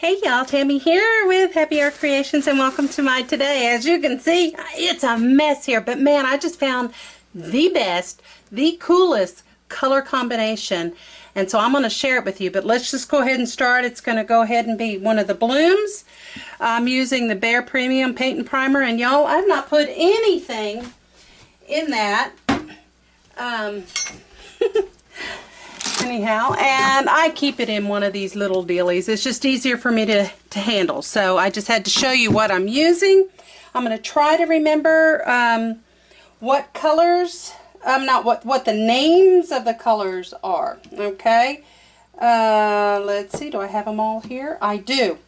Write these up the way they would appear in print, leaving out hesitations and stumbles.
Hey y'all, Tammy here with Happi Art Creations and welcome to my today. As you can see, it's a mess here, but man, I just found the best, the coolest color combination, and so I'm going to share it with you. But let's just go ahead and start. It's going to go ahead and be one of the blooms. I'm using the Behr Premium Paint and Primer, and y'all, I've not put anything in that. Anyhow, and I keep it in one of these little dealies. It's just easier for me to handle. So I just had to show you what I'm using. I'm going to try to remember what colors, not what the names of the colors are. Okay. Let's see. Do I have them all here? I do.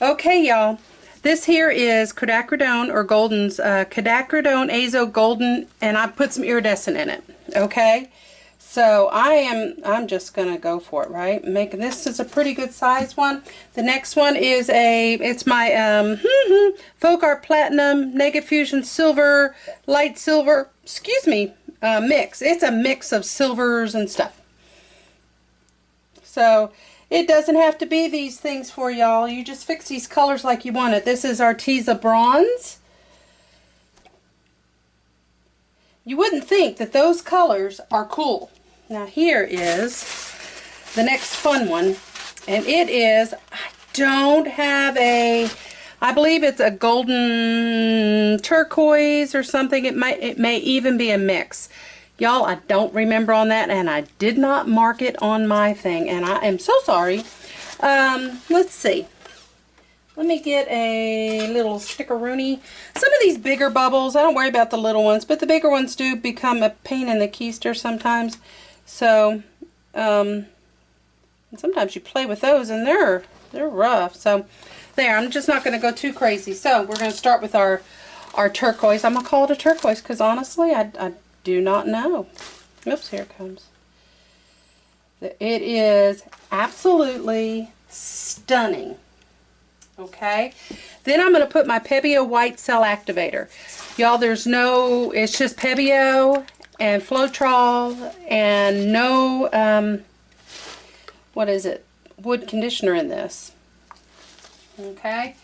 Okay, y'all. This here is Quinacridone or Golden's Quinacridone Azo Golden, and I put some iridescent in it. Okay. So I'm just gonna go for it, right? This is a pretty good size one. The next one is it's my Folk Art Platinum Negative Fusion Silver, Light Silver, mix. It's a mix of silvers and stuff. So it doesn't have to be these things for y'all. You just fix these colors like you want it. This is Arteza Bronze. You wouldn't think that those colors are cool. Now here is the next fun one, and it is, I don't have I believe it's a golden turquoise or something. It may even be a mix. Y'all, I don't remember on that, and I did not mark it on my thing, and I am so sorry. Let's see. Let me get a little stickeroonie. Some of these bigger bubbles, I don't worry about the little ones, but the bigger ones do become a pain in the keister sometimes. So, and sometimes you play with those and they're rough. So, there, I'm just not going to go too crazy. So, we're going to start with our turquoise. I'm going to call it a turquoise because honestly, I do not know. Oops, here it comes. It is absolutely stunning. Okay, then I'm going to put my Pebeo White Cell Activator. Y'all, it's just Pebeo and Floetrol and no, what is it, wood conditioner in this. Okay,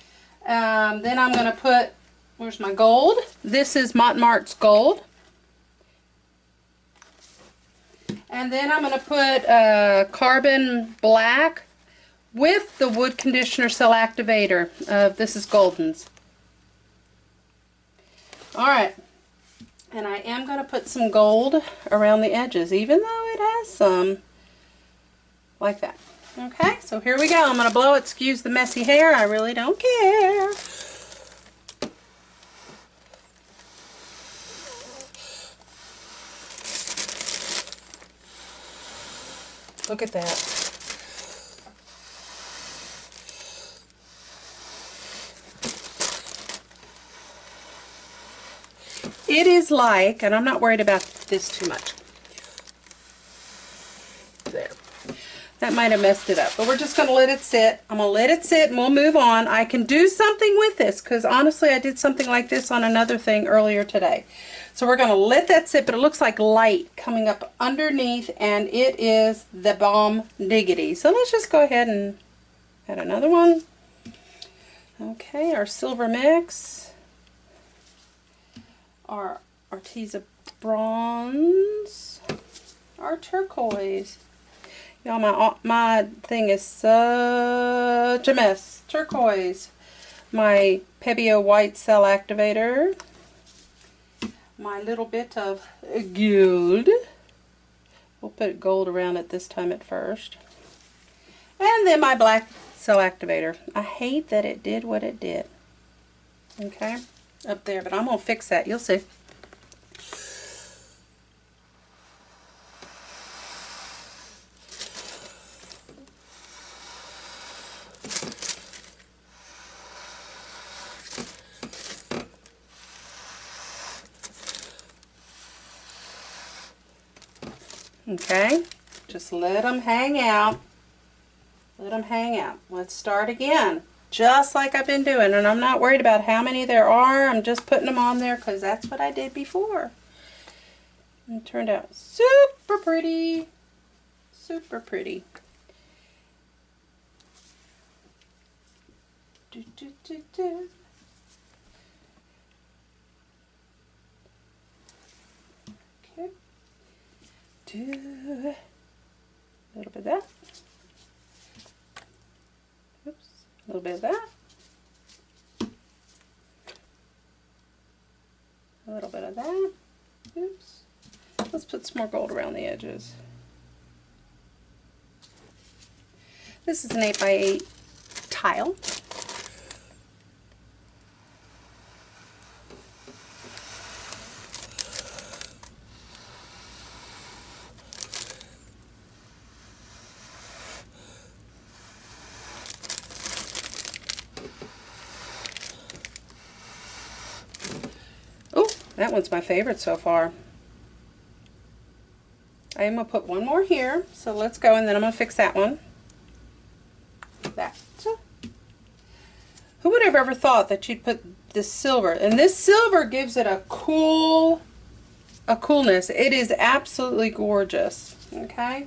then I'm going to put, where's my gold? This is Montmart's Gold. And then I'm going to put Carbon Black with the wood conditioner cell activator. This is Golden's. Alright, and I am going to put some gold around the edges, even though it has some like that. Okay, so here we go. I'm going to blow it. Excuse the messy hair. I really don't care. Look at that. It is like, and I'm not worried about this too much. There. That might have messed it up, but we're just going to let it sit. I'm going to let it sit and we'll move on. I can do something with this because honestly I did something like this on another thing earlier today. So we're going to let that sit, but it looks like light coming up underneath and it is the bomb diggity. So let's just go ahead and add another one. Okay, our silver mix. Our Arteza Bronze, our turquoise. Y'all, my thing is such a mess. Turquoise, my Pebeo White Cell Activator, my little bit of gold. We'll put gold around it this time at first. And then my black cell activator. I hate that it did what it did. Okay? Up there, but I'm going to fix that. You'll see. Okay, just let them hang out. Let them hang out. Let's start again. Just like I've been doing, and I'm not worried about how many there are. I'm just putting them on there because that's what I did before. And it turned out super pretty. Super pretty. Do, do, do, do. Okay. Do a little bit of that. Oops. A little bit of that. A little bit of that. Oops. Let's put some more gold around the edges. This is an 8x8 tile. Oh, that one's my favorite so far. I am going to put one more here, so let's go, and then I'm going to fix that one. That. Who would have ever thought that you'd put this silver? And this silver gives it a coolness. It is absolutely gorgeous. Okay.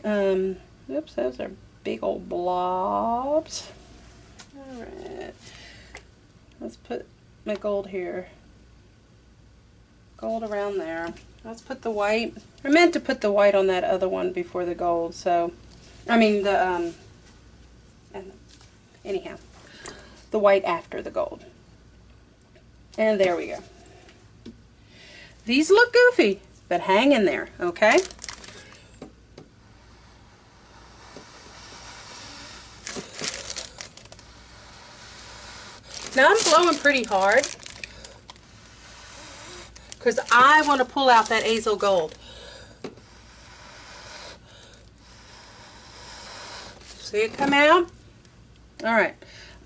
Oops, those are big old blobs. All right. Let's put my gold here. Gold around there. Let's put the white. I meant to put the white on that other one before the gold. So, I mean the anyhow, the white after the gold. And there we go. These look goofy, but hang in there, okay? Now I'm blowing pretty hard because I want to pull out that azel gold. See it come out? All right,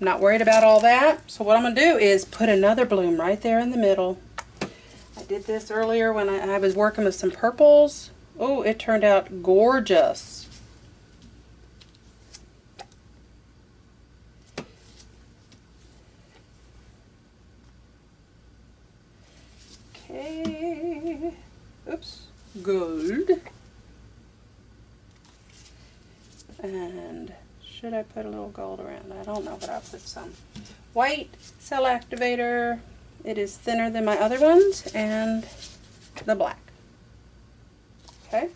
I'm not worried about all that. So what I'm going to do is put another bloom right there in the middle. I did this earlier when I was working with some purples. Oh, it turned out gorgeous. Okay, oops, gold. And should I put a little gold around? I don't know, but I'll put some. White cell activator. It is thinner than my other ones, and the black. Okay.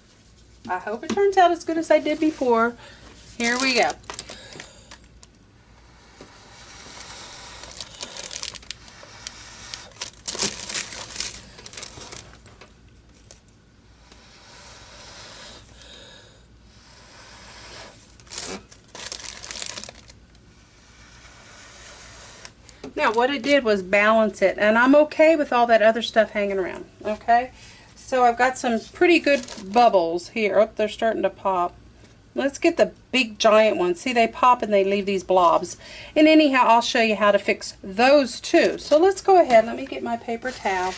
I hope it turns out as good as I did before. Here we go. Now what it did was balance it, and I'm okay with all that other stuff hanging around, okay? So I've got some pretty good bubbles here. Oh, they're starting to pop. Let's get the big giant ones. See, they pop and they leave these blobs. And anyhow, I'll show you how to fix those too. So let's go ahead. Let me get my paper towel.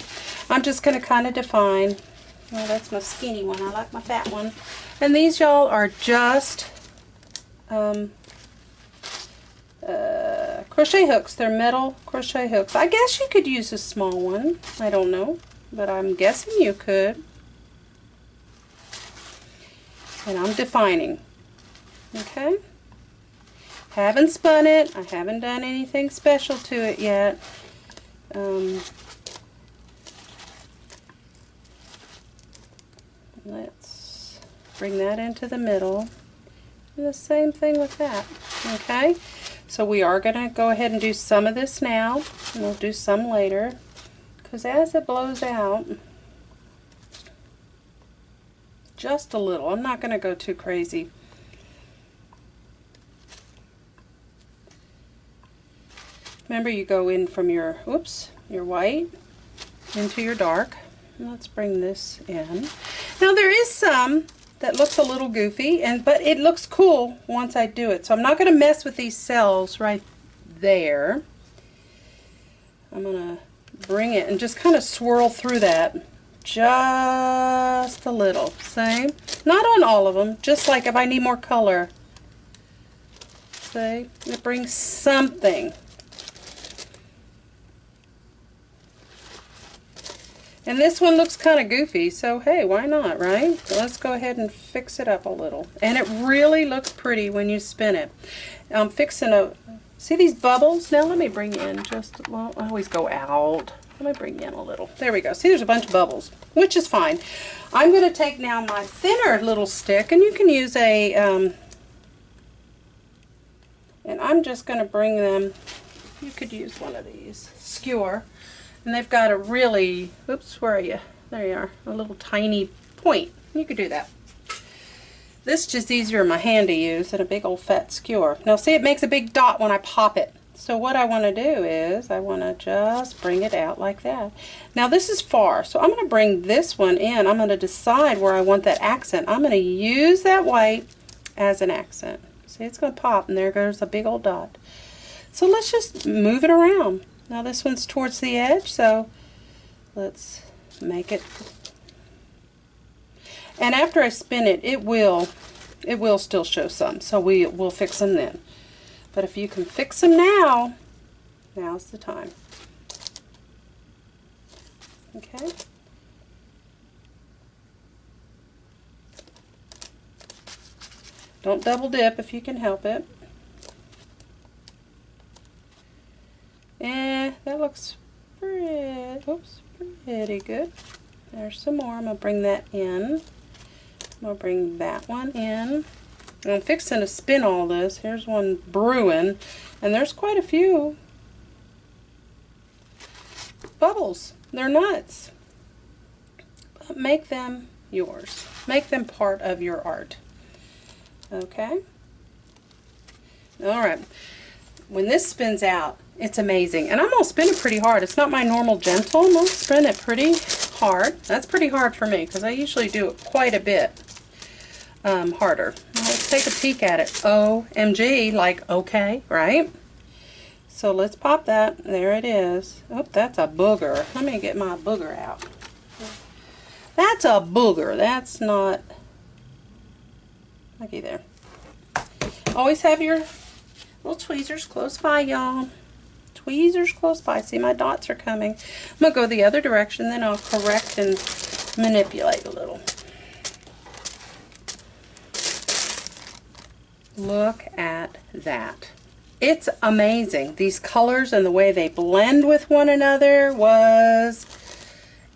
I'm just going to kind of define. Well, that's my skinny one. I like my fat one. And these, y'all, are just crochet hooks. They're metal crochet hooks. I guess you could use a small one. I don't know, but I'm guessing you could. And I'm defining. Okay? Haven't spun it. I haven't done anything special to it yet. Let's bring that into the middle. And the same thing with that. Okay? So we are going to go ahead and do some of this now, and we'll do some later, because as it blows out, just a little. I'm not going to go too crazy. Remember, you go in from your, your white into your dark. Let's bring this in. Now there is some that looks a little goofy, but it looks cool once I do it. So I'm not going to mess with these cells right there. I'm going to bring it and just kind of swirl through that just a little. Same. Not on all of them, just like if I need more color. See? It brings something. And this one looks kind of goofy, so hey, why not, right? So let's go ahead and fix it up a little. And it really looks pretty when you spin it. I'm fixing See these bubbles? Now let me bring in just, well, I always go out. Let me bring in a little. There we go. See, there's a bunch of bubbles, which is fine. I'm going to take now my thinner little stick, and you can use a, and I'm just going to bring them, you could use one of these, skewer, and they've got a really, oops, where are you? There you are, a little tiny point. You could do that. This is just easier in my hand to use than a big old fat skewer. Now see, it makes a big dot when I pop it. So what I want to do is I want to just bring it out like that. Now this is far, so I'm going to bring this one in. I'm going to decide where I want that accent. I'm going to use that white as an accent. See, it's going to pop, and there goes a big old dot. So let's just move it around. Now this one's towards the edge, so let's make it. And after I spin it, it will still show some, so we'll fix them then. But if you can fix them now, now's the time. Okay. Don't double dip if you can help it. That looks pretty, oops, pretty good. There's some more. I'm going to bring that in. I'm going to bring that one in. I'm fixing to spin all this. Here's one brewing, and there's quite a few bubbles. They're nuts. But make them yours. Make them part of your art. Okay? Alright. When this spins out, it's amazing. And I'm going to spin it pretty hard. It's not my normal gentle. I'm going to spin it pretty hard. That's pretty hard for me because I usually do it quite a bit harder. Let's take a peek at it. OMG, like okay, right? So let's pop that. There it is. Oh, that's a booger. Let me get my booger out. That's a booger. That's not... Looky there. Always have your little tweezers close by, y'all. Tweezers close by. See, my dots are coming. I'm going to go the other direction, then I'll correct and manipulate a little. Look at that. It's amazing. These colors and the way they blend with one another was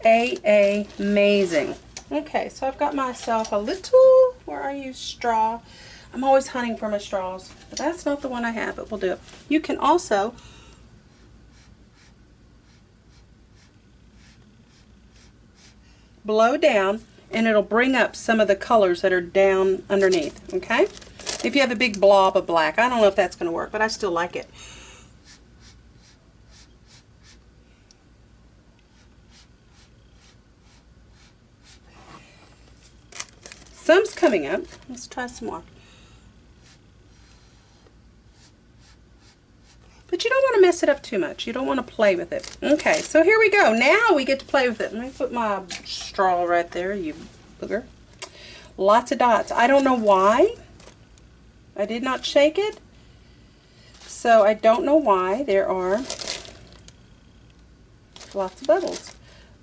amazing. Okay, so I've got myself a little, where I use straw. I'm always hunting for my straws, but that's not the one I have, but we'll do it. You can also blow down, and it'll bring up some of the colors that are down underneath, okay? If you have a big blob of black, I don't know if that's going to work, but I still like it. Some's coming up. Let's try some more. But you don't want to mess it up too much. You don't want to play with it. Okay, so here we go. Now we get to play with it. Let me put my straw right there, you booger. Lots of dots. I don't know why. I did not shake it. So I don't know why there are lots of bubbles.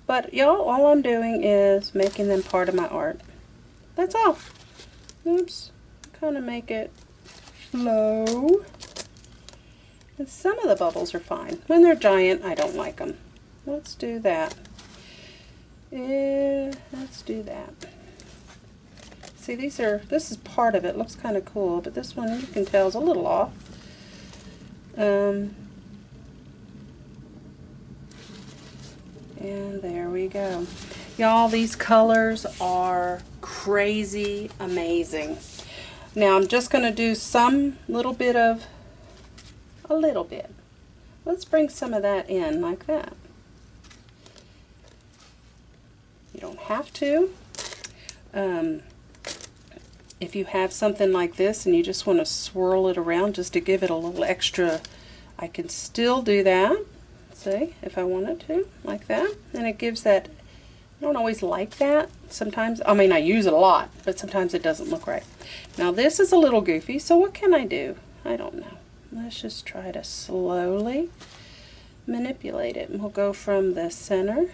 But y'all, all I'm doing is making them part of my art. That's all. Oops. Kind of make it flow. And some of the bubbles are fine. When they're giant, I don't like them. Let's do that. Let's do that. See, this is part of it. Looks kind of cool, but this one you can tell is a little off. And there we go. Y'all, these colors are crazy amazing. Now I'm just going to do some little bit of, Let's bring some of that in like that. You don't have to. If you have something like this and you just want to swirl it around just to give it a little extra, I can still do that. See, if I wanted to, like that. And it gives that, I don't always like that. Sometimes, I mean, I use it a lot, but sometimes it doesn't look right. Now this is a little goofy, so what can I do? I don't know. Let's just try to slowly manipulate it. And we'll go from the center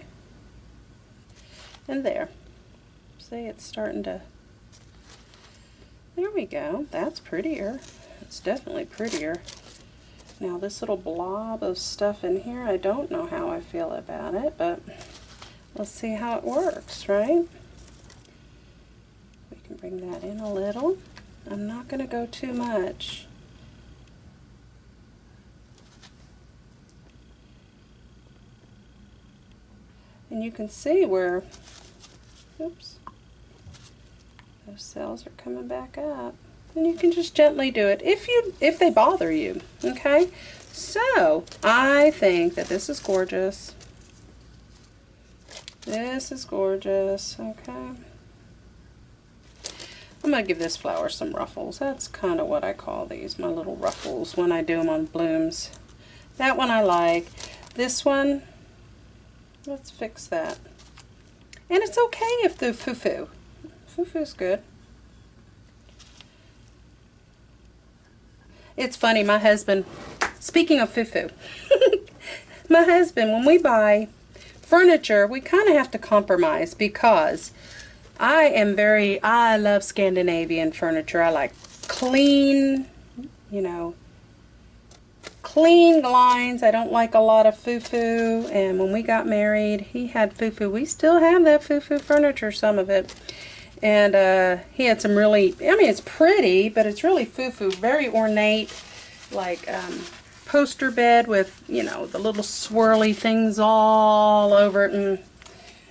and there. See, it's starting to, there we go. That's prettier. It's definitely prettier. Now this little blob of stuff in here, I don't know how I feel about it, but let's see how it works, right? We can bring that in a little. I'm not going to go too much. And you can see where, oops, those cells are coming back up. And you can just gently do it if they bother you, okay? So, I think that this is gorgeous. This is gorgeous, okay? I'm going to give this flower some ruffles. That's kind of what I call these, my little ruffles, when I do them on blooms. That one I like. This one, let's fix that. And it's okay if the foo-foo. Foo-foo's good. It's funny, my husband, speaking of foo-foo, my husband, when we buy furniture, we kind of have to compromise because I love Scandinavian furniture. I like clean, you know, clean lines. I don't like a lot of foo-foo. And when we got married, he had foo-foo. We still have that foo-foo furniture, some of it. And he had some really, I mean, it's pretty, but it's really foo-foo, very ornate, like poster bed with, you know, the little swirly things all over it.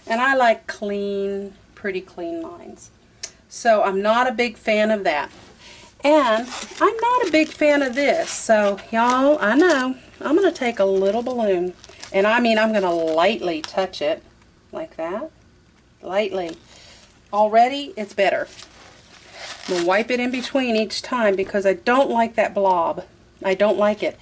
And I like clean, pretty clean lines. So I'm not a big fan of that. And I'm not a big fan of this. So y'all, I know, I'm going to take a little balloon. And I mean, I'm going to lightly touch it like that. Lightly. Already, it's better. I'm going to wipe it in between each time because I don't like that blob. I don't like it.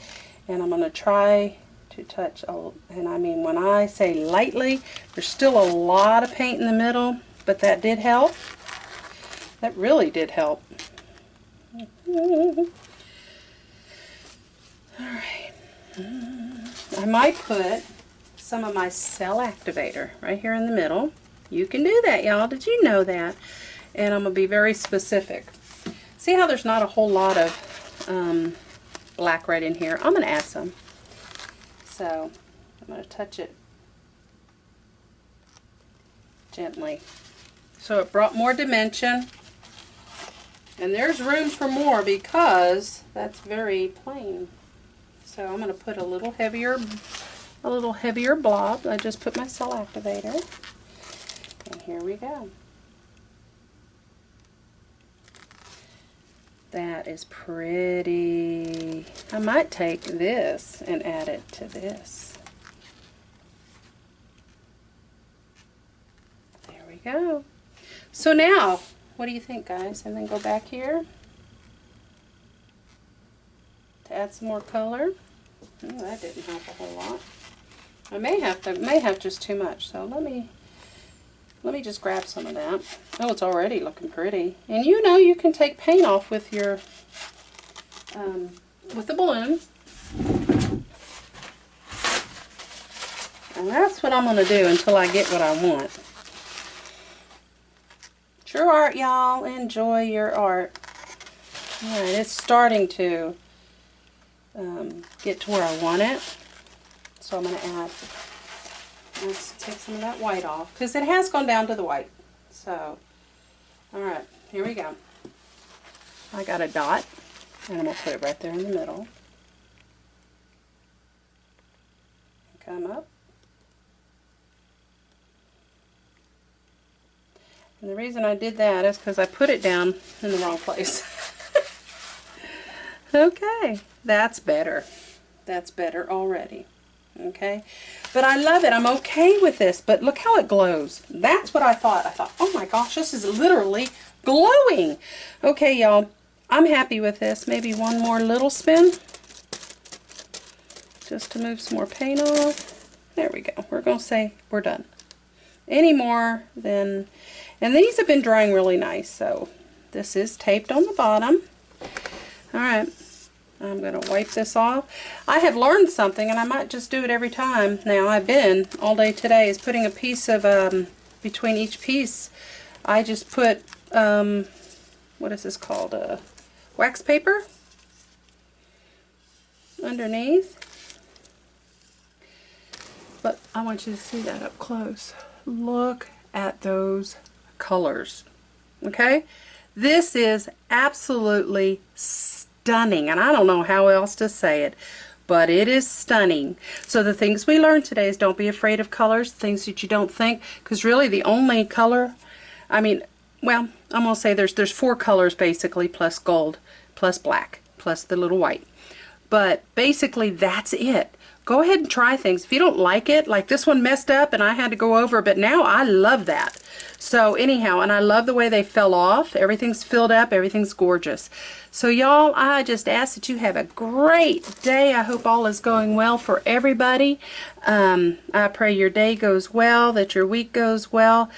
And I'm going to try to touch, and I mean when I say lightly, there's still a lot of paint in the middle, but that did help. That really did help. Alright. I might put some of my cell activator right here in the middle. You can do that, y'all. Did you know that? And I'm going to be very specific. See how there's not a whole lot of black right in here? I'm going to add some. So I'm going to touch it gently. So it brought more dimension. And there's room for more because that's very plain. So I'm going to put a little heavier blob. I just put my cell activator. And here we go. That is pretty. I might take this and add it to this. There we go. So now, what do you think, guys? And then go back here to add some more color. Oh, that didn't help a whole lot. I may have just too much. So let me just grab some of that. Oh, it's already looking pretty. And you know you can take paint off with your, with the balloon. And that's what I'm going to do until I get what I want. True art, y'all. Enjoy your art. Alright, it's starting to get to where I want it. So I'm going to add, let's take some of that white off, because it has gone down to the white. So, alright, here we go. I got a dot, and I'm going to put it right there in the middle. Come up. And the reason I did that is because I put it down in the wrong place. Okay, that's better. That's better already. Okay, but I love it. I'm okay with this, but look how it glows. That's what I thought. I thought, oh my gosh, this is literally glowing. Okay, y'all, I'm happy with this. Maybe one more little spin just to move some more paint off. There we go. We're going to say we're done. Any more than, and these have been drying really nice, so this is taped on the bottom. All right. I'm going to wipe this off. I have learned something, and I might just do it every time. Now, I've been all day today is putting a piece of, between each piece, I just put, what is this called, wax paper? underneath. But I want you to see that up close. Look at those colors. Okay? This is absolutely stunning, and I don't know how else to say it, but it is stunning. So the things we learned today is don't be afraid of colors, things that you don't think, because really the only color, I mean, well, I'm going to say there's 4 colors basically, plus gold, plus black, plus the little white. But basically that's it. Go ahead and try things. If you don't like it, like this one messed up and I had to go over, but now I love that. So anyhow, and I love the way they fell off. Everything's filled up. Everything's gorgeous. So y'all, I just ask that you have a great day. I hope all is going well for everybody. I pray your day goes well, that your week goes well.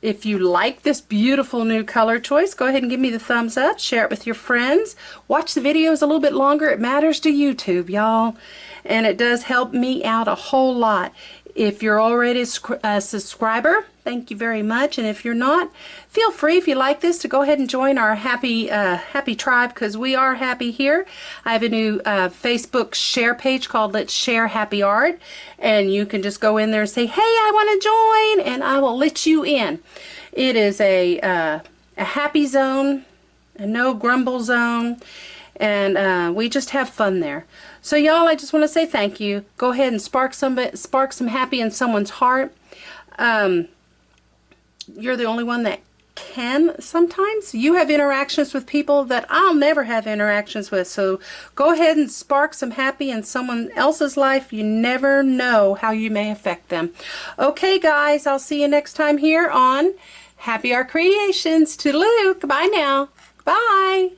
If you like this beautiful new color choice, go ahead and give me the thumbs up. Share it with your friends. Watch the videos a little bit longer. It matters to YouTube, y'all. And it does help me out a whole lot. If you're already a subscriber, thank you very much. And if you're not, feel free, if you like this, to go ahead and join our happy tribe, because we are happy here. I have a new Facebook share page called Let's Share Happy Art, and you can just go in there and say, hey, I want to join, and I will let you in. It is a happy zone, a no grumble zone, and we just have fun there. So y'all, I just want to say thank you. Go ahead and spark some happy in someone's heart. You're the only one that can sometimes. You have interactions with people that I'll never have interactions with. So go ahead and spark some happy in someone else's life. You never know how you may affect them. Okay, guys, I'll see you next time here on Happi Art Creations. Toodaloo. Goodbye now. Bye.